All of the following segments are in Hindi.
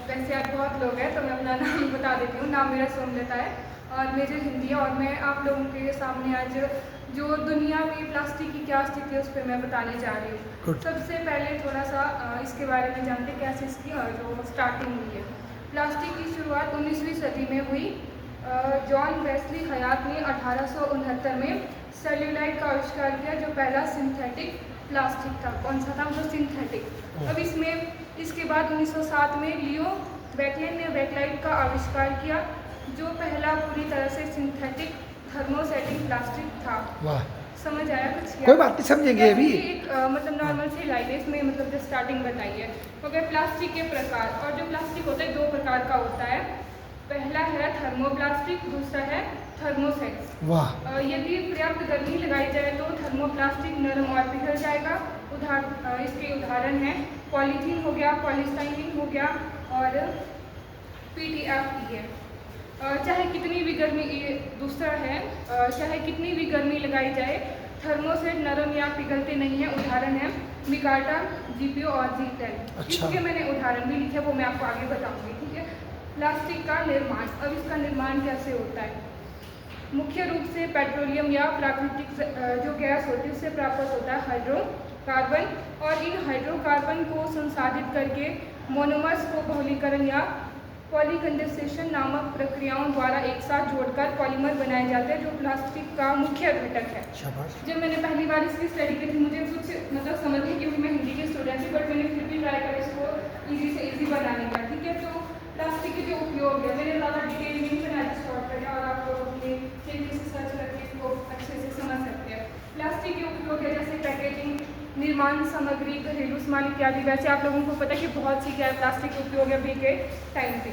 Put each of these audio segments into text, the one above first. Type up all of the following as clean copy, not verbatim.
वैसे आज बहुत लोग हैं तो मैं अपना नाम बता देती हूँ। नाम मेरा सोमलता है और मेजर हिंदी है और मैं आप लोगों के सामने आज जो दुनिया में प्लास्टिक की क्या स्थिति है उस पर मैं बताने जा रही हूँ। सबसे पहले थोड़ा सा इसके बारे में जानते हैं कैसे इसकी जो स्टार्टिंग हुई है। प्लास्टिक की शुरुआत 19वीं सदी में हुई। जॉन वेस्ली हयात ने 1869 में सेल्यूलाइड का आविष्कार किया जो पहला सिंथेटिक प्लास्टिक था। कौन सा था? वो सिंथेटिक। अब इसके बाद 1907 में लियो बैकलैंड ने बैकलाइट का आविष्कार किया जो पहला पूरी तरह से सिंथेटिक थर्मोसेटिंग प्लास्टिक था। वाह, समझ आया कुछ? कोई बात नहीं, समझेंगे अभी। एक मतलब नॉर्मल सी लाइन है इसमें, मतलब जो स्टार्टिंग बताई है। ओके, प्लास्टिक के प्रकार। और जो प्लास्टिक होता है 2 प्रकार का होता है। पहला है थर्मोप्लास्टिक, दूसरा है थर्मोसेट। वाह, यदि पर्याप्त गर्मी लगाई जाए तो थर्मोप्लास्टिक नरम और पिघल जाएगा। इसके उदाहरण हैं पॉलीथीन हो गया, पॉलीस्टाइनिन हो गया और पीटीएफ है। चाहे कितनी भी गर्मी, दूसरा है चाहे कितनी भी गर्मी लगाई जाए थर्मोसेट नरम या पिघलते नहीं है। उदाहरण है मिकाटा, जीपीओ और जी10। इसके मैंने उदाहरण भी लिखे, वो मैं आपको आगे बताऊंगी। ठीक है। प्लास्टिक का निर्माण। अब इसका निर्माण कैसे होता है? मुख्य रूप से पेट्रोलियम या प्राकृतिक जो गैस होती है उससे प्राप्त होता है हाइड्रोकार्बन, और इन हाइड्रोकार्बन को संसाधित करके मोनोमर्स को बहुलीकरण या पॉलीकंडेंसेशन नामक प्रक्रियाओं द्वारा एक साथ जोड़कर पॉलीमर बनाए जाते हैं जो प्लास्टिक का मुख्य घटक है। जब मैंने पहली बार इसकी स्टडी की थी मुझे कुछ मतलब समझ नहीं, क्योंकि मैं हिंदी की स्टूडेंट थी, बट मैंने फिर भी ट्राई करा इसको ईजी से ईजी बनाने का। ठीक है। तो प्लास्टिक के जो उपयोग है, मैंने ज़्यादा डिटेल नहीं बनाया शॉर्ट कट, और आप लोग अपने से सर्च करके इसको अच्छे से समझ सकते हैं। प्लास्टिक के उपयोग है जैसे पैकेजिंग, निर्माण सामग्री, घरेलू सामान इत्यादि। वैसे आप लोगों को पता है कि बहुत सी क्या प्लास्टिक के उपयोग है अभी के टाइम पे।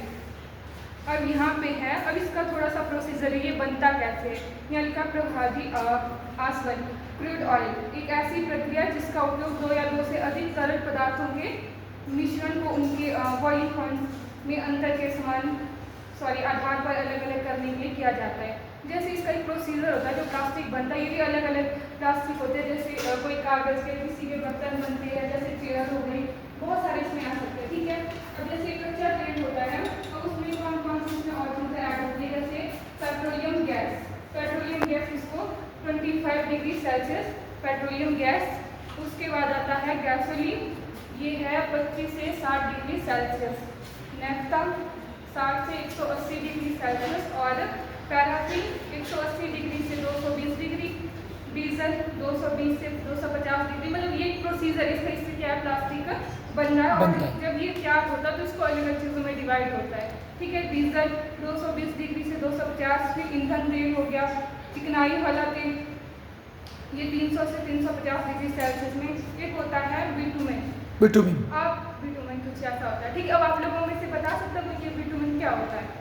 अब यहाँ पे है, अब इसका थोड़ा सा प्रोसीजर है, ये बनता कैसे है। यहाँ लिखा प्रभावी आसवन क्रूड ऑयल, एक ऐसी प्रक्रिया जिसका उपयोग 2 या 2 से अधिक तरल पदार्थों के मिश्रण को उनके बॉइलिंग पॉइंट में अंतर के आधार पर अलग अलग करने के लिए किया जाता है। जैसे इसका एक प्रोसीजर होता है जो प्लास्टिक बनता है, ये भी अलग अलग प्लास्टिक होते हैं। जैसे कोई कागज़ के, किसी के बर्तन बनते हैं, जैसे चेयर हो गई, बहुत सारे इसमें आ सकते हैं। ठीक है। अब जैसे एक कच्चा तेल होता है तो उसमें कौन कौन सी उसमें और चीज़ें ऐड होती है, जैसे पेट्रोलियम गैस। पेट्रोलियम गैस इसको 25 डिग्री सेल्सियस पेट्रोलियम गैस। उसके बाद आता है गैसोलीन, ये है 25 से 60 डिग्री सेल्सियस। नेफ्था 60 से 180 डिग्री सेल्सियस, और पैराफिन 180 डिग्री से 220 डिग्री, डीजल 220 से 250 डिग्री। मतलब ये प्रोसीजर इससे क्या है, प्लास्टिक का बन रहा है। और जब ये तैयार होता है तो इसको अलग अलग चीज़ों में डिवाइड होता है। ठीक है। डीजल 220 डिग्री से 250, फिर ईंधन तेल हो गया, चिकनाई वाला तेल, ये 300 से 350 डिग्री सेल्सियस में। एक होता है बिटुमेन। अब बिटुमेन कुछ ऐसा होता है। ठीक है। अब आप लोगों में से बता सकते हो कि बिटुमेन क्या होता है?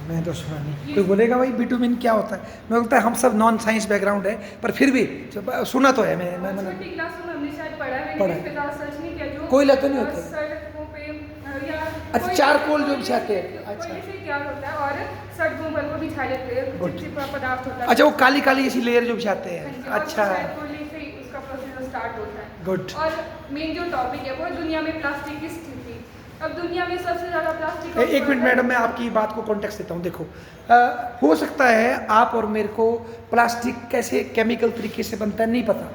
मैं तो सुना नहीं, कोई बोलेगा भाई बिटुमिन क्या होता है? मैं बोलता है हम सब नॉन साइंस बैकग्राउंड है, पर फिर भी सुना तो है। मैं छोटी क्लास में हमने शायद पढ़ा है, मैंने इस पे ज़्यादा सर्च नहीं किया। जो कोयला तो नहीं होता? सड़कों पे या अच्छा, चारकोल जो बिछाते हैं। अच्छा, कोयले से क्या होता है, और सड़कों पर वो बिछा लेते हैं, चिपचिपा पदार्थ होता है। अच्छा, वो काली काली ऐसी लेयर जो बिछाते हैं। अच्छा, कोयले से उसका प्रोसीजर स्टार्ट होता है। गुड। और मेन जो टॉपिक है वो दुनिया में प्लास्टिक की स्थिति। अब दुनिया में सबसे ज़्यादा प्लास्टिक। एक मिनट मैडम, मैं आपकी बात को कॉन्टेक्स्ट देता हूँ। देखो, हो सकता है आप और मेरे को प्लास्टिक कैसे केमिकल तरीके से बनता है नहीं पता,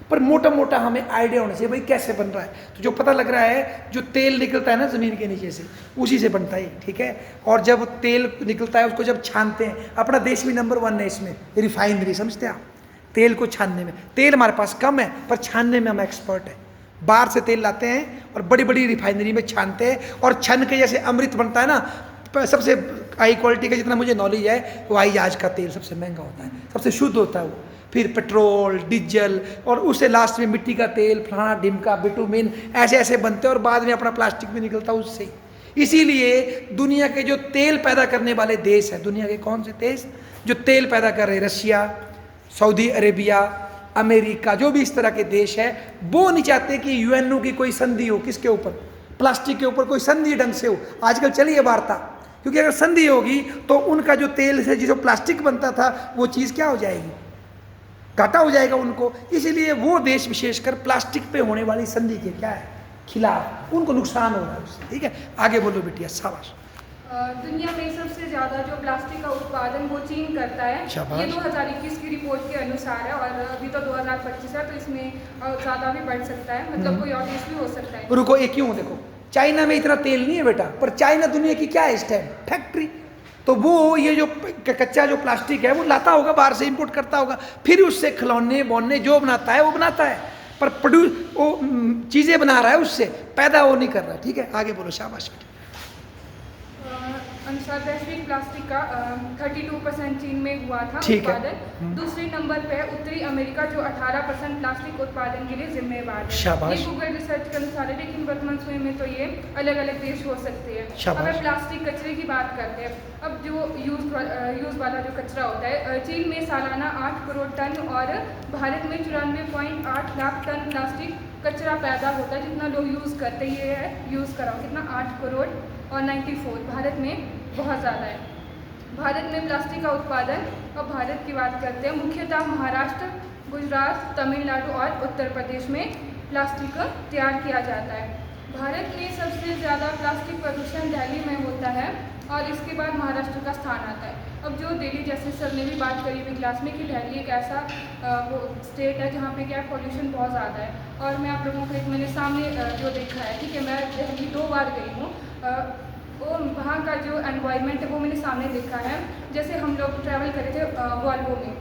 पर मोटा मोटा हमें आइडिया होना चाहिए भाई कैसे बन रहा है। तो जो पता लग रहा है, जो तेल निकलता है ना ज़मीन के नीचे से, उसी से बनता है। ठीक है। और जब तेल निकलता है उसको जब छानते हैं, अपना देश भी नंबर 1 है इसमें, रिफाइनरी, समझते हैं आप? तेल को छानने में, तेल हमारे पास कम है पर छानने में हम एक्सपर्ट हैं। बाहर से तेल लाते हैं और बड़ी बड़ी रिफाइनरी में छानते हैं, और छन के जैसे अमृत बनता है ना, सबसे हाई क्वालिटी का, जितना मुझे नॉलेज है, वो हवाई जहाज का तेल सबसे महंगा होता है, सबसे शुद्ध होता है वो। फिर पेट्रोल, डीजल, और उससे लास्ट में मिट्टी का तेल, फलाना ढिमका, बिटुमिन, ऐसे ऐसे बनते हैं, और बाद में अपना प्लास्टिक भी निकलता है उससे। इसीलिए दुनिया के जो तेल पैदा करने वाले देश हैं, दुनिया के कौन से देश जो तेल पैदा कर रहे हैं, रशिया, सऊदी अरेबिया, अमेरिका, जो भी इस तरह के देश है, वो नहीं चाहते कि यूएनओ की कोई संधि हो किसके ऊपर, प्लास्टिक के ऊपर कोई संधि ढंग से हो। आजकल चली है वार्ता, क्योंकि अगर संधि होगी तो उनका जो तेल से जो प्लास्टिक बनता था वो चीज़ क्या हो जाएगी, घाटा हो जाएगा उनको। इसीलिए वो देश विशेषकर प्लास्टिक पे होने वाली संधि के क्या है, खिलाफ, उनको नुकसान हो रहा है उससे। ठीक है, आगे बोलो बिटिया, शाबाश। दुनिया में सबसे ज़्यादा जो प्लास्टिक का उत्पादन वो चीन करता है। शाबाश। ये 2021 की रिपोर्ट के अनुसार है, और अभी तो 2025 है, तो इसमें ज़्यादा भी बढ़ सकता है, मतलब कोई और देश भी हो सकता है। रुको, एक क्यों, देखो चाइना में इतना तेल नहीं है बेटा, पर चाइना दुनिया की क्या है इस टाइम, फैक्ट्री। तो वो ये जो कच्चा जो प्लास्टिक है वो लाता होगा बाहर से, इंपोर्ट करता होगा, फिर उससे खिलौने बोने जो बनाता है वो बनाता है, पर प्रोड्यूस वो चीज़ें बना रहा है, उससे पैदा वो नहीं कर रहा। ठीक है, आगे बोलो, शाबाश बेटा। अनुसार वैश्विक प्लास्टिक का 32% चीन में हुआ था ठीक है। उत्पादन। दूसरे नंबर पे है उत्तरी अमेरिका, जो 18% प्लास्टिक उत्पादन के लिए जिम्मेवार है। शाबाश। ये गूगल रिसर्च के अनुसार है, लेकिन वर्तमान समय में तो ये अलग अलग देश हो सकते हैं। शाबाश। अगर प्लास्टिक कचरे की बात करते हैं, अब जो यूज़ वाला जो कचरा होता है, चीन में सालाना 8 करोड़ टन और भारत में 94.8 लाख टन प्लास्टिक कचरा पैदा होता है। जितना लोग यूज़ करते हैं, ये है यूज़ करा कितना 8 करोड़ और 94 भारत में बहुत ज़्यादा है। भारत में प्लास्टिक का उत्पादन, अब भारत की बात करते हैं, मुख्यतः महाराष्ट्र, गुजरात, तमिलनाडु और उत्तर प्रदेश में प्लास्टिक तैयार किया जाता है। भारत में सबसे ज़्यादा प्लास्टिक प्रदूषण दिल्ली में होता है, और इसके बाद महाराष्ट्र का स्थान आता है। अब जो दिल्ली, जैसे सर ने भी बात करी हुई क्लास में, कि दिल्ली एक ऐसा वो स्टेट है जहाँ पे क्या पॉल्यूशन बहुत ज़्यादा है। और मैं आप लोगों को एक मैंने सामने जो देखा है, ठीक है, मैं दिल्ली 2 बार गई हूँ, वो वहाँ का जो एनवायरनमेंट है वो मैंने सामने देखा है। जैसे हम लोग ट्रैवल करे थे वॉल्वो में,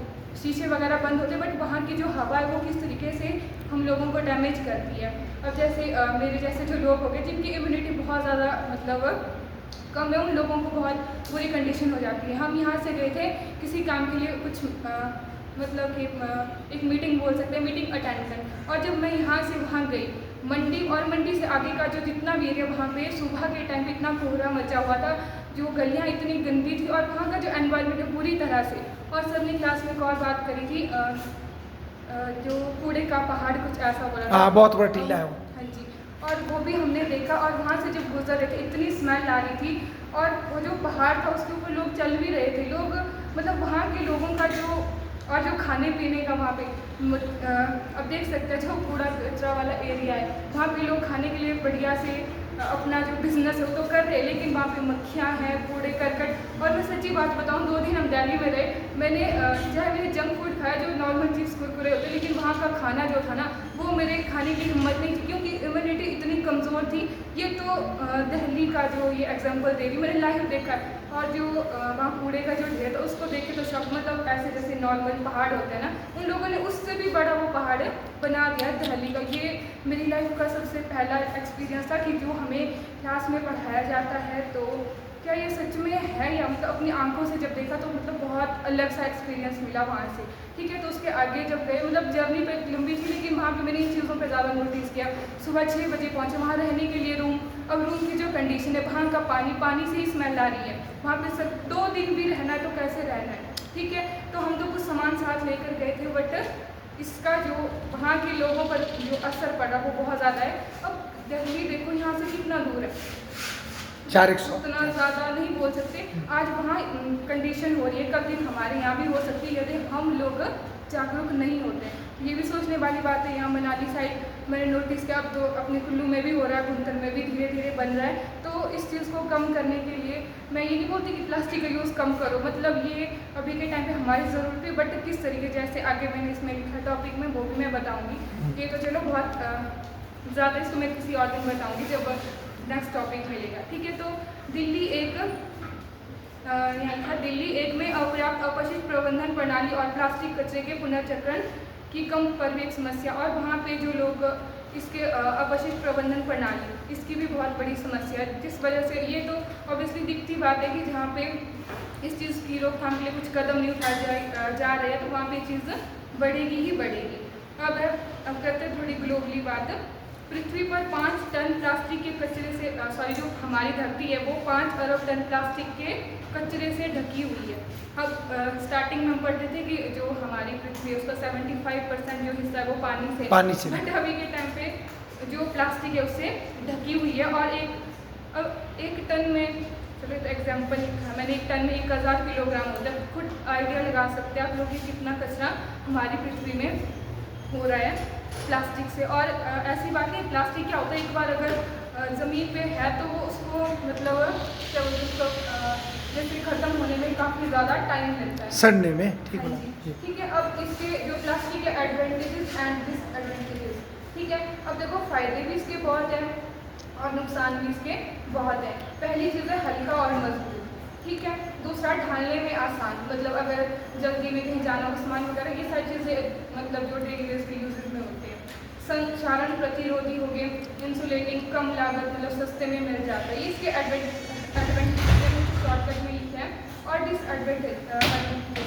शीशे वगैरह बंद होते, बट वहाँ की जो हवा है वो किस तरीके से हम लोगों को डैमेज करती है। अब जैसे मेरे जैसे जो लोग हो गए जिनकी इम्यूनिटी बहुत ज़्यादा मतलब कम है, उन लोगों को बहुत बुरी कंडीशन हो जाती है। हम यहाँ से गए थे किसी काम के लिए, कुछ मतलब कि एक मीटिंग बोल सकते हैं, मीटिंग अटेंड करने, और जब मैं यहाँ से वहाँ गई मंडी, और मंडी से आगे का जो जितना भी एरिया, वहाँ पे सुबह के टाइम पे इतना कोहरा मचा हुआ था, जो गलियाँ इतनी गंदी थी, और वहाँ का जो एनवायरनमेंट है पूरी तरह से। और सबने क्लास में एक और बात करी थी, जो कूड़े का पहाड़ कुछ ऐसा बोला था। हाँ, बहुत बड़ा टीला है वो। हाँ जी, और वो भी हमने देखा, और वहाँ से जब गुजर रहे थे इतनी स्मेल आ रही थी, और वो जो पहाड़ था उसके ऊपर लोग चल भी रहे थे, लोग मतलब वहाँ के लोगों का जो, और जो खाने पीने का वहाँ पे अब देख सकते हैं, जो कूड़ा कचरा वाला एरिया है, वहाँ पे लोग खाने के लिए बढ़िया से अपना जो बिजनेस है वो तो कर रहे हैं, लेकिन वहाँ पे मक्खियाँ हैं, कूड़े करकट। और मैं सच्ची बात बताऊँ, 2 दिन हम दिल्ली में रहे, मैंने चाहे मैंने जंक फूड खाया, जो नॉर्मल चीज़ कुरकुरे होते, लेकिन वहाँ का खाना जो था ना, वो मेरे खाने की हिम्मत नहीं थी, क्योंकि इम्यूनिटी इतनी कमज़ोर थी। ये तो दिल्ली का जो ये एग्जाम्पल दे रही, मैंने लाइव देखा है। और जो वहाँ कूड़े का जो ढेर था उसको देख के तो शौक, मतलब ऐसे जैसे नॉर्मल पहाड़ होते हैं ना, उन लोगों ने उससे भी बड़ा वो पहाड़ बना दिया दिल्ली का। ये मेरी लाइफ का सबसे पहला एक्सपीरियंस था, कि जो हमें क्लास में पढ़ाया जाता है, तो क्या ये सच में है, या मतलब अपनी आंखों से जब देखा तो मतलब बहुत अलग सा एक्सपीरियंस मिला वहाँ से। ठीक है, तो उसके आगे जब गए, मतलब जर्नी पे लंबी थी, लेकिन वहाँ पे मैंने इन चीज़ों पे ज़्यादा नोटिस किया। सुबह 6 बजे पहुँचे, वहाँ रहने के लिए रूम, अब रूम की जो कंडीशन है, वहाँ का पानी से ही स्मेल आ रही है, वहाँ पे सब 2 दिन भी रहना है तो कैसे रहना है। ठीक है, तो हम तो कुछ सामान साथ लेकर गए थे, बट इसका जो वहाँ के लोगों पर जो असर पड़ा वो बहुत ज़्यादा है। अब दिल्ली देखो यहाँ से कितना दूर है, 400 उतना ज़्यादा नहीं बोल सकते। आज वहाँ कंडीशन हो रही है, कल दिन हमारे यहाँ भी हो सकती है, यदि हम लोग जागरूक नहीं होते हैं। ये भी सोचने वाली बात है। यहाँ मनाली साइड मैंने नोटिस किया, अब तो अपने कुल्लू में भी हो रहा है, भुंतर में भी धीरे धीरे बन रहा है। तो इस चीज़ को कम करने के लिए मैं ये नहीं बोलती कि प्लास्टिक का यूज़ कम करो, मतलब ये अभी के टाइम पे हमारी ज़रूरत है, बट किस तरीके, जैसे आगे मैंने इसमें लिखा टॉपिक में, वो भी मैं बताऊँगी। ये तो चलो बहुत ज़्यादा, इसको मैं किसी और दिन बताऊँगी जब नेक्स्ट टॉपिक मिलेगा। ठीक है, तो दिल्ली एक में अपर्याप्त अपशिष्ट प्रबंधन प्रणाली और प्लास्टिक कचरे के पुनर्चक्रण की कम पर भी एक समस्या, और वहाँ पे जो लोग इसके अपशिष्ट प्रबंधन प्रणाली, इसकी भी बहुत बड़ी समस्या है, जिस वजह से ये तो ऑब्वियसली दिखती बात है कि जहाँ पे इस चीज़ की रोकथाम के लिए कुछ कदम नहीं उठाए जा रहे हैं, तो वहाँ पे चीज़ बढ़ेगी ही बढ़ेगी। अब करते हैं थोड़ी ग्लोबली बात। पृथ्वी पर 5 टन प्लास्टिक के कचरे से जो हमारी धरती है वो 5 अरब टन प्लास्टिक के कचरे से ढकी हुई है। अब स्टार्टिंग में हम पढ़ते थे कि जो हमारी पृथ्वी है उसका 75% जो हिस्सा है वो पानी से, बट अभी के टाइम पे जो प्लास्टिक है उससे ढकी हुई है। और एक टन में, चलो तो एग्जाम्पल मैंने, 1 टन में 1000 किलोग्राम होता है। खुद आइडिया लगा सकते हैं आप लोग कि कितना कचरा हमारी पृथ्वी में हो रहा है। प्लास्टिक से। और ऐसी बात नहीं, प्लास्टिक क्या होता है, एक बार अगर ज़मीन पे है तो वो उसको मतलब क्या बोलते हैं उसको जैसे ख़त्म होने में काफ़ी ज़्यादा टाइम लगता है, सड़ने में। ठीक हाँ बोला जी, जी। ठीक है। अब इसके जो प्लास्टिक के एडवांटेजेस एंड डिसएडवांटेजेस, ठीक है। अब देखो फ़ायदे भी इसके बहुत हैं और नुकसान भी इसके बहुत हैं। पहली चीज़ है हल्का और मजबूत, ठीक है। दूसरा ढालने में आसान, मतलब अगर जल्दी में कहीं जाना हो सामान वगैरह, ये सारी चीज़ें मतलब जो डेली बेस के यूजेस में होते हैं। संक्षारण प्रतिरोधी हो गए, इंसुलेटिंग, कम लागत, मतलब सस्ते में मिल जाता है। ये इसके एडवांटेज शॉर्टकट में लिखे हैं। और डिसएडवांटेज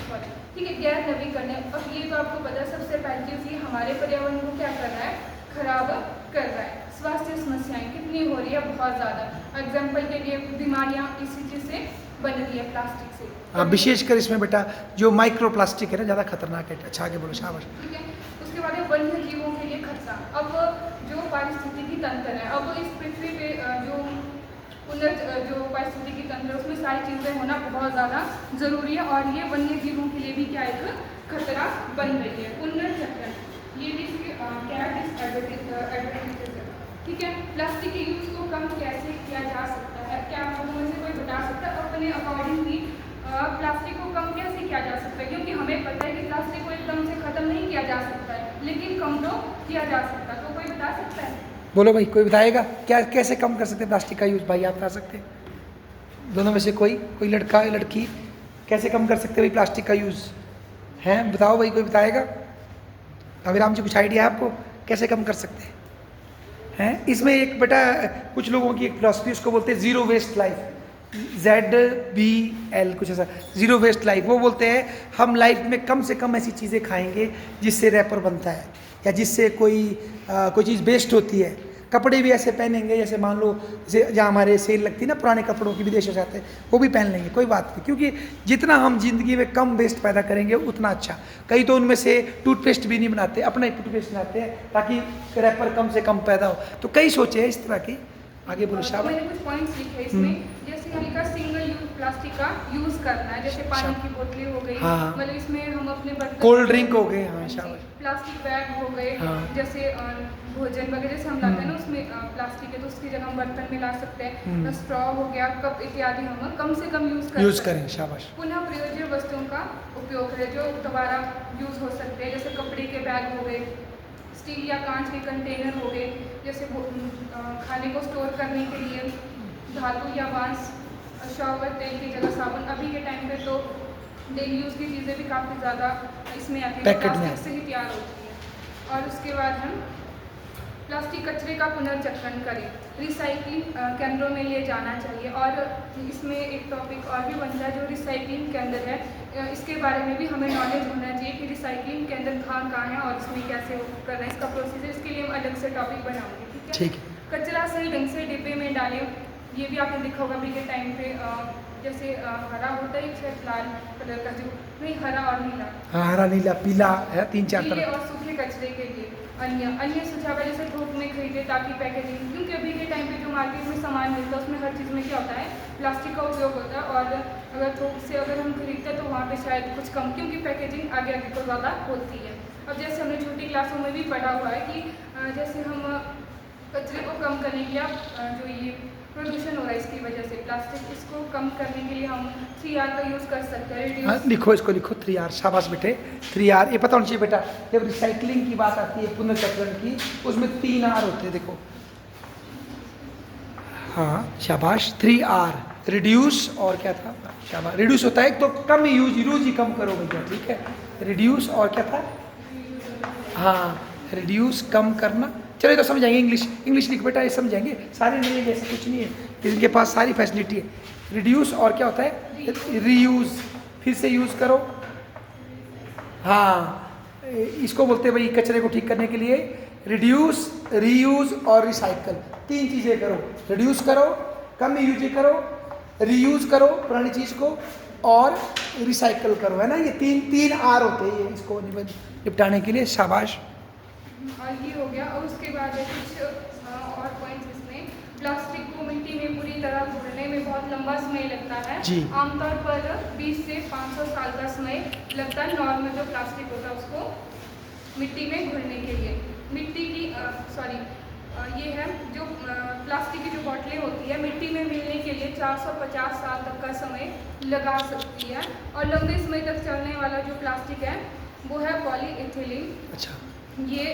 सॉरी, ठीक है, गैर नवीकरणीय। अब ये तो आपको पता है, सबसे पहली चीज़ ये हमारे पर्यावरण को क्या कर रहा है, खराब कर रहा है। स्वास्थ्य समस्याएं कितनी हो रही है, बहुत ज़्यादा। एग्जाम्पल के लिए बीमारियाँ इसी चीज़ से बन रही है, प्लास्टिक से। हाँ, विशेषकर इसमें बेटा जो माइक्रो प्लास्टिक है ना, ज़्यादा खतरनाक है। अच्छा आगे बोलो, शाबाश। ठीक है। उसके बाद है वन्य जीवों के लिए खतरा। अब जो पारिस्थितिकी तंत्र है, अब इस पृथ्वी पे जो पारिस्थितिकी तंत्र है उसमें सारी चीज़ें होना बहुत ज़्यादा ज़रूरी है। और ये वन्य जीवों के लिए भी क्या एक खतरा बन रही है। पुनर्चक्रण, ये भी इसके क्या डिसएडवांटेजेस है, ठीक है। प्लास्टिक के यूज़ को कम कैसे किया जा सकता है, क्या आप लोगों में से कोई बता सकता है अपने अकॉर्डिंगली प्लास्टिक को कम कैसे किया जा सकता है? क्योंकि हमें पता है कि प्लास्टिक को एकदम से ख़त्म नहीं किया जा सकता है, लेकिन कम तो किया जा सकता है। तो कोई बता सकता है? बोलो भाई, कोई बताएगा क्या, कैसे कम कर सकते हैं प्लास्टिक का यूज़? भाई आप बता सकते हैं दोनों में से कोई लड़का या लड़की कैसे कम कर सकते हैं भाई प्लास्टिक का यूज़? हैं, बताओ भाई, कोई बताएगा? अभिराम जी, कुछ आइडिया है आपको कैसे कम कर सकते हैं? इसमें एक बेटा कुछ लोगों की एक फिलॉसफी, उसको बोलते हैं ज़ीरो वेस्ट लाइफ, ZBL कुछ ऐसा, ज़ीरो वेस्ट लाइफ। वो बोलते हैं हम लाइफ में कम से कम ऐसी चीज़ें खाएंगे जिससे रैपर बनता है या जिससे कोई चीज़ वेस्ट होती है। कपड़े भी ऐसे पहनेंगे जैसे मान लो जैसे जहाँ हमारे सेल लगती है ना पुराने कपड़ों की, विदेशों से आते हैं, वो भी पहन लेंगे, कोई बात नहीं। क्योंकि जितना हम जिंदगी में कम वेस्ट पैदा करेंगे उतना अच्छा। कई तो उनमें से टूथपेस्ट भी नहीं बनाते, अपना ही टूथपेस्ट बनाते हैं ताकि रैपर कम से कम पैदा हो। तो कई सोचे हैं इस तरह की। आगे बोलो शाबाश। मैंने कुछ पॉइंट्स लिखे इसमें, जैसे हल्का सिंगल यूज प्लास्टिक का यूज करना है, जैसे पानी की बोतलें हो गई, हाँ। मतलब इसमें हम अपने बर्तन, कोल्ड ड्रिंक हो गए, हाँ शाबाश। प्लास्टिक बैग हो गए, हाँ। जैसे भोजन वगैरह जैसे हम लाते हैं ना उसमें प्लास्टिक है तो उसकी जगह हम बर्तन में ला सकते हैं। स्ट्रॉ हो गया, कप इत्यादि हम कम से कम यूज करें, शाबाश। पुनः प्रयोज्य वस्तुओं का उपयोग करें जो दोबारा यूज हो सकते हैं, जैसे कपड़े के बैग हो गए, स्टील या कांच के कंटेनर हो गए, जैसे खाने को स्टोर करने के लिए धातु या बांस, शॉवर तेल की जगह साबुन। अभी के टाइम पे तो डेली यूज़ की चीज़ें भी काफ़ी ज़्यादा इसमें आती है, पैकेट में प्लास्टिक से ही तैयार होती है। और उसके बाद हम प्लास्टिक कचरे का पुनर्चक्रण करें, रिसाइकलिंग केंद्रों में ले जाना चाहिए। और इसमें एक टॉपिक और भी बनता है जो रिसाइकलिंग केंद्र है, इसके बारे में भी हमें नॉलेज होना चाहिए कि रिसाइकलिंग केंद्र कहाँ है और इसमें कैसे करना है, इसका प्रोसीजर। इसके लिए हम अलग से टॉपिक बनाएंगे, ठीक है। कचरा सही ढंग से डिब्बे में डालें, ये भी आपने देखा होगा अभी के टाइम पे, जैसे हरा होता है, शायद लाल कलर का, जो नहीं हरा और नीला, हाँ, हरा नीला पीला है, 3-4 गीले तरह। और सूखे कचरे के लिए अन्य सुझाव है, जैसे थोक में खरीदे ताकि पैकेजिंग, क्योंकि अभी के टाइम पे जो मार्केट में सामान मिलता है उसमें हर चीज़ में क्या होता है, प्लास्टिक का उपयोग होता है। और अगर थोक से अगर हम खरीदते हैं तो वहाँ पे शायद कुछ कम, क्योंकि पैकेजिंग आगे आगे को ज़्यादा होती है। अब जैसे हमने छोटी क्लासों में भी पढ़ा हुआ है कि जैसे हम कचरे को कम करने के लिए जो ये प्रदूषण हो रहा है इसकी वजह से प्लास्टिक, इसको कम करने के लिए हम 3R का यूज़ कर सकते हैं। हाँ, लिखो इसको, लिखो 3R, शाबाश बेटे। 3R ये पता होना चाहिए बेटा। जब रिसाइकलिंग की बात आती है, पुनर्चक्रण की, उसमें 3R होते हैं, देखो। हाँ शाबाश, 3R, रिड्यूस और क्या था, शाबाश। रिड्यूस होता है तो कम यूज ही कम करो भैया, ठीक है। रिड्यूस और क्या था, हाँ, रिड्यूस कम करना। चलो तो समझाएंगे, इंग्लिश लिख बेटा, ये समझाएंगे, सारे नहीं लेंगे, ऐसा कुछ नहीं है, इनके पास सारी फैसिलिटी है। रिड्यूस और क्या होता है, रीयूज, फिर से यूज़ करो। हाँ, इसको बोलते हैं भाई कचरे को ठीक करने के लिए रिड्यूस, रीयूज और रिसाइकल, 3 चीज़ें करो। रिड्यूस करो, कम यूज करो, रीयूज करो पुरानी चीज़ को, और रिसाइकल करो, है ना। ये 3 R होते हैं ये इसको निपटाने के लिए, शाबाश। और ये हो गया। और उसके बाद कुछ और पॉइंट्स इसमें, प्लास्टिक को मिट्टी में पूरी तरह घुलने में बहुत लंबा समय लगता है, आमतौर पर 20 से 500 साल का समय लगता है नॉर्मल जो प्लास्टिक होता है उसको मिट्टी में घुलने के लिए। मिट्टी की ये है जो प्लास्टिक की जो बोतलें होती है मिट्टी में मिलने के लिए 450 साल तक का समय लगा सकती है। और लंबे समय तक चलने वाला जो प्लास्टिक है वो है पॉलीइथिलीन। अच्छा, ये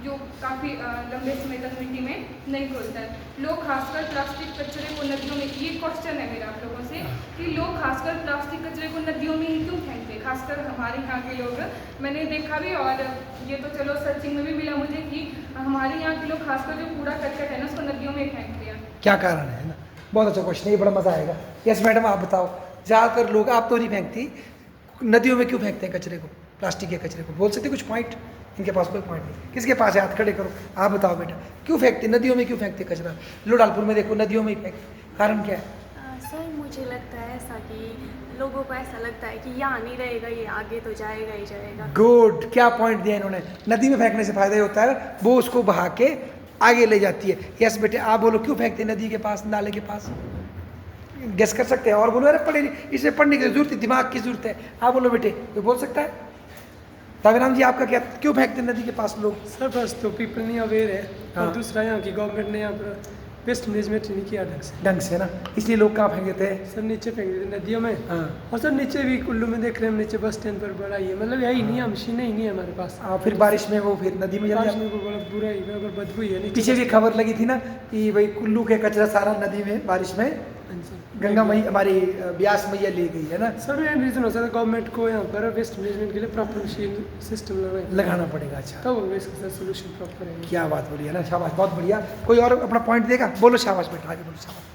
जो काफ़ी लंबे समय तक मिट्टी में नहीं घुलता है। लोग खासकर प्लास्टिक कचरे को नदियों में, ये क्वेश्चन है मेरा आप लोगों से कि लोग खासकर प्लास्टिक कचरे को नदियों में ही क्यों फेंकते, खासकर हमारे यहाँ के लोग। मैंने देखा भी और ये तो चलो सर्चिंग में भी मिला मुझे कि हमारे यहाँ के लोग खासकर जो कूड़ा करकट है ना उसको नदियों में फेंकते हैं। क्या कारण है ना? बहुत अच्छा क्वेश्चन है, ये बड़ा मज़ा आएगा। यस मैडम, आप बताओ। ज़्यादातर लोग, आप तो नहीं फेंकती, नदियों में क्यों फेंकते हैं कचरे को, प्लास्टिक के कचरे को? बोल सकते कुछ पॉइंट? इनके पास कोई पॉइंट नहीं। किसके पास है? हाथ खड़े करो, आप बताओ बेटा, क्यों फेंकते नदियों में, क्यों फेंकते कचरा? लोडालपुर में देखो नदियों में ही फेंकते, कारण क्या है? सर मुझे लगता है ऐसा कि लोगों को ऐसा लगता है कि यहाँ नहीं रहेगा, ये आगे तो जाएगा ही जाएगा। गुड, क्या पॉइंट दिया इन्होंने। नदी में फेंकने से फायदा ये होता है वो उसको बहा के आगे ले जाती है। यस बेटे, आप बोलो क्यों फेंकते नदी के पास, नाले के पास? गेस कर सकते हैं और बोलो। अरे पढ़े नहीं, इसे पढ़ने की जरूरत है, दिमाग की जरूरत है। आप बोलो बेटे, कोई बोल सकता है? ताविराम जी, आपका क्या, क्यों फेंकते नदी के पास लोग? सर फर्स्ट तो पीपल नहीं अवेयर है, हाँ। और दूसरा यहाँ की गवर्नमेंट ने यहाँ पर वेस्ट मैनेजमेंट नहीं किया ढंग से ना, इसलिए लोग कहाँ फेंक देते हैं? सर नीचे फेंक देते नदियों में। हाँ। और सर नीचे भी कुल्लू में देख रहे हैं हम, नीचे बस स्टैंड पर बड़ा ही है, मतलब यही नहीं है, मशीनें ही नहीं है हमारे पास। फिर बारिश में वो फिर नदी में चला बारिश जाता है। में वो बड़ा बुरा ही है, अगर बदबू ही है नीचे। पीछे भी खबर लगी थी ना कि भाई कुल्लू के कचरा सारा नदी में बारिश में हाँ जी। गंगा मैया, हमारी ब्यास मैया ले गई है ना। सर ये रीज़न हो सकता है गवर्नमेंट को यहाँ पर वेस्ट मैनेजमेंट के लिए प्रॉपर मशीन सिस्टम लगाना पड़ेगा। अच्छा, तब होगा इसका सर सोल्यूशन प्रॉपर है। क्या बात बोली है ना, शाबाश, बहुत बढ़िया। कोई और अपना पॉइंट देगा? बोलो शाबाश बेटा, आगे बोलो शाबाश।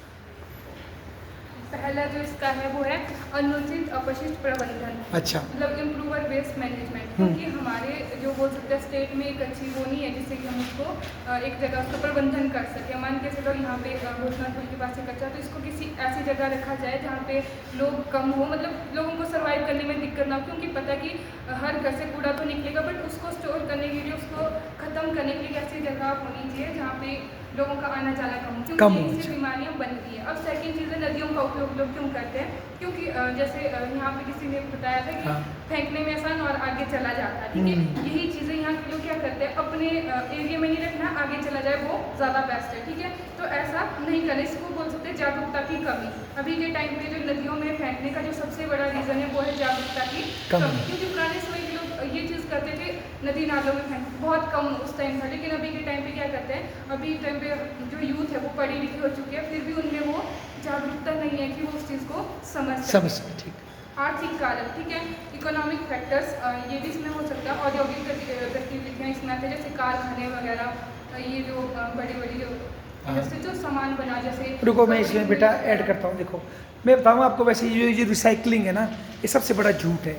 पहला जो इसका है वो है अनुचित अपशिष्ट प्रबंधन। अच्छा, मतलब इम्प्रूवर वेस्ट मैनेजमेंट। क्योंकि हमारे जो बोल सकते हैं स्टेट में एक अच्छी वो नहीं है जिससे कि हम उसको एक जगह उसका प्रबंधन कर सकें। मान के चलो यहाँ पे भोजनापुर के पास से कच्चा, तो इसको किसी ऐसी जगह रखा जाए जहाँ पे लोग कम हो, मतलब लोगों को सर्वाइव करने में दिक्कत ना हो। क्योंकि पता है कि हर घर से कूड़ा तो निकलेगा, बट उसको स्टोर करने के लिए, उसको ख़त्म करने के लिए ऐसी जगह होनी चाहिए जहाँ पे लोगों का आना जाना कम हो, क्योंकि इससे बीमारियाँ बनती हैं। अब सेकंड चीज़ है नदियों का उपयोग लोग क्यों करते हैं? क्योंकि जैसे यहाँ पे किसी ने बताया था कि हाँ। फेंकने में आसान और आगे चला जाता है, ठीक है। यही चीज़ें यहाँ के लोग क्या करते हैं, अपने एरिया में नहीं रखना, आगे चला जाए वो ज़्यादा बेस्ट है, ठीक है। तो ऐसा नहीं करें, इसको बोल सकते हैं जागरूकता की कमी। अभी के टाइम पे जो नदियों में फेंकने का जो सबसे बड़ा रीज़न है वो है जागरूकता की कमी। क्योंकि पुराने समय के लोग ये चीज़ करते थे, नदी नालों में फेंक बहुत कम उस टाइम था। लेकिन अभी के टाइम पे क्या करते हैं, अभी टाइम पे जो यूथ है वो पढ़ी लिखी हो चुकी है, फिर भी उनमें वो जागरूकता नहीं है कि वो उस चीज़ को समझ। ठीक। आर्थिक कारक, ठीक है, इकोनॉमिक फैक्टर्स ये भी इसमें हो सकता है। औद्योगिक गतिविधियाँ इसमें आती है, जैसे कारखाने वगैरह, ये जो बड़ी बड़ी जो इंडस्ट्री जो सामान बना, जैसे। रुको, मैं इसमें बेटा ऐड करता हूँ। देखो, मैं बताऊँ आपको, वैसे ये रिसाइकलिंग है ना, ये सबसे बड़ा झूठ है।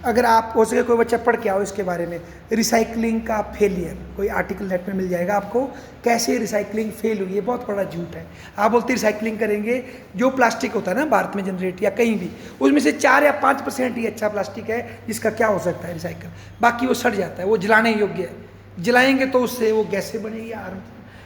अगर आप हो सके कोई बच्चा पढ़ के आओ इसके बारे में, रिसाइकलिंग का फेलियर, कोई आर्टिकल नेट में मिल जाएगा आपको, कैसे रिसाइकलिंग फेल हुई है। बहुत बड़ा झूठ है। आप बोलते रिसाइकलिंग करेंगे, जो प्लास्टिक होता है ना भारत में जनरेट या कहीं भी, उसमें से 4 या 5% ही अच्छा प्लास्टिक है जिसका क्या हो सकता है रिसाइकल, बाकी वो सड़ जाता है, वो जलाने योग्य है। जलाएंगे तो उससे वो गैसें बनेगी,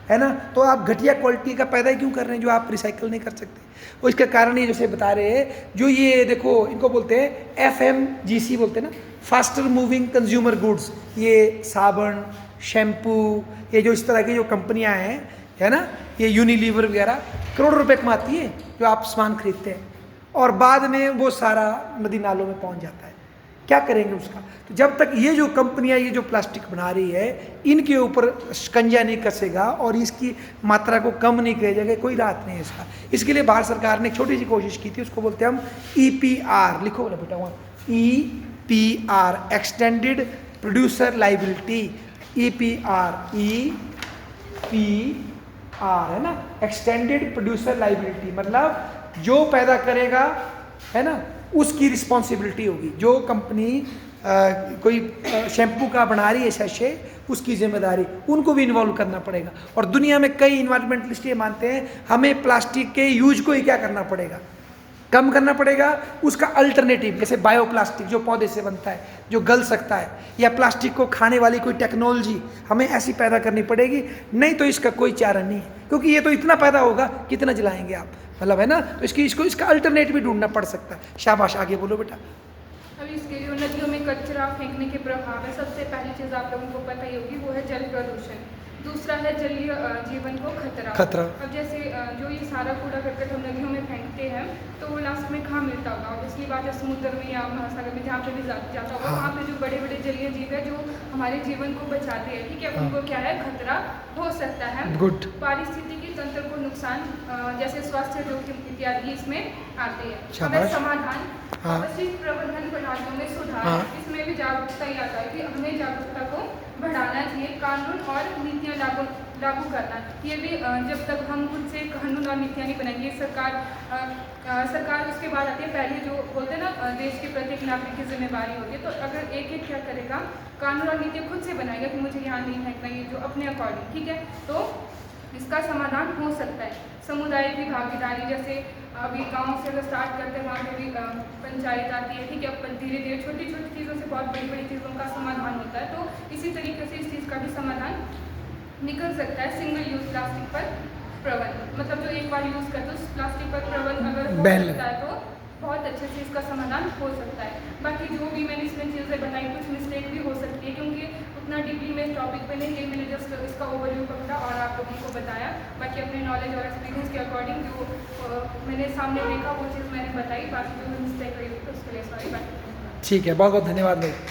है ना। तो आप घटिया क्वालिटी का पैदा ही क्यों कर रहे हैं जो आप रिसाइकल नहीं कर सकते? और इसका कारण ये जैसे बता रहे हैं, जो ये देखो इनको बोलते हैं FMGC बोलते हैं ना, फास्टर मूविंग कंज्यूमर गुड्स। ये साबुन, शैम्पू, ये जो इस तरह की जो कंपनियां हैं, है ना, ये यूनिलीवर वगैरह करोड़ों रुपए कमाती है जो आप सामान खरीदते हैं, और बाद में वो सारा नदी नालों में पहुंच जाता है। क्या करेंगे उसका? तो जब तक ये जो कंपनियां ये जो प्लास्टिक बना रही है, इनके ऊपर शिकंजा नहीं कसेगा और इसकी मात्रा को कम नहीं किया जाएगा, कोई राहत नहीं है इसका। इसके लिए भारत सरकार ने एक छोटी सी कोशिश की थी, उसको बोलते हैं हम EPR। लिखो ना बेटा वहाँ, EPR, extended producer liability. EPR है ना, एक्सटेंडेड प्रोड्यूसर लाइबिलिटी, मतलब जो पैदा करेगा, है ना, उसकी रिस्पॉन्सिबिलिटी होगी। जो कंपनी कोई शैम्पू का बना रही है सैशे, उसकी जिम्मेदारी उनको भी इन्वॉल्व करना पड़ेगा। और दुनिया में कई इन्वायरमेंटलिस्ट ये मानते हैं हमें प्लास्टिक के यूज को ही क्या करना पड़ेगा, कम करना पड़ेगा। उसका अल्टरनेटिव जैसे बायोप्लास्टिक जो पौधे से बनता है, जो गल सकता है, या प्लास्टिक को खाने वाली कोई टेक्नोलॉजी हमें ऐसी पैदा करनी पड़ेगी, नहीं तो इसका कोई चारा नहीं है। क्योंकि ये तो इतना पैदा होगा, कितना जलाएंगे आप, मतलब है ना। तो इसका अल्टरनेटिव भी ढूंढना पड़ सकता है। शाबाश, आगे बोलो बेटा। अभी इसके जो नदियों में कचरा फेंकने के प्रभाव है, सबसे पहली चीज़ आप लोगों को पता ही होगी, वो है जल प्रदूषण। दूसरा है जलीय जीवन को खतरा। अब जैसे जो ये सारा कूड़ा करकट हम नदियों में फेंकते हैं तो वो लास्ट में कहाँ मिलता होगा? ऑब्वियसली बात है, समुद्र में या महासागर में, जहाँ पे भी जाता होगा, वहाँ पे जो बड़े बड़े जलीय जीव है जो हमारे जीवन को बचाते हैं, ठीक है, उनको क्या है, खतरा हो सकता है। गुड। पारिस्थितिकी तंत्र को नुकसान, जैसे स्वास्थ्य जोखिम इत्यादि इसमें आते हैं। शाबाश। हमें समाधान, हाँ। अपशिष्ट प्रबंधन प्रणालियों में सुधार, हाँ। इसमें भी जागरूकता ही आता है कि हमें जागरूकता को बढ़ाना चाहिए। कानून और नीतियाँ लागू करना, ये भी जब तक हम खुद से कानून और नीतियाँ नहीं बनाएंगे, सरकार उसके बाद आती है। पहले जो बोलते हैं ना, देश के प्रत्येक नागरिक की जिम्मेदारी होती है, तो अगर एक एक क्या करेगा, कानून और नीतियाँ खुद से बनाएगा कि मुझे यहाँ नहीं फेंकना, ये जो अपने अकॉर्डिंग, ठीक है, तो इसका समाधान हो सकता है। समुदाय की भागीदारी, जैसे अभी गांव से अगर स्टार्ट करते हैं, वहाँ पे भी पंचायत आती है, ठीक है, अपन धीरे धीरे छोटी छोटी चीज़ों से बहुत बड़ी बड़ी चीज़ों का समाधान होता है। तो इसी तरीके से इस चीज़ का भी समाधान निकल सकता है। सिंगल यूज प्लास्टिक पर प्रबंध, मतलब जो एक बार यूज़ करते हैं उस प्लास्टिक पर प्रबंध अगर हो सकता है तो बहुत अच्छे से इसका समाधान हो सकता है। बाकी जो भी मैंने इसमें चीज़ें बताई, कुछ मिस्टेक भी हो सकती है, क्योंकि उतना डीपली में इस टॉपिक पे नहीं गई, मैंने जस्ट इसका ओवरव्यू पकड़ा और आप लोगों को बताया। बाकी अपने नॉलेज और एक्सपीरियंस के अकॉर्डिंग जो मैंने सामने देखा वो चीज़ मैंने बताई। बाकी जो मिस्टेक रही तो उसके लिए सॉरी। बाकी ठीक है, बहुत बहुत धन्यवाद भाई।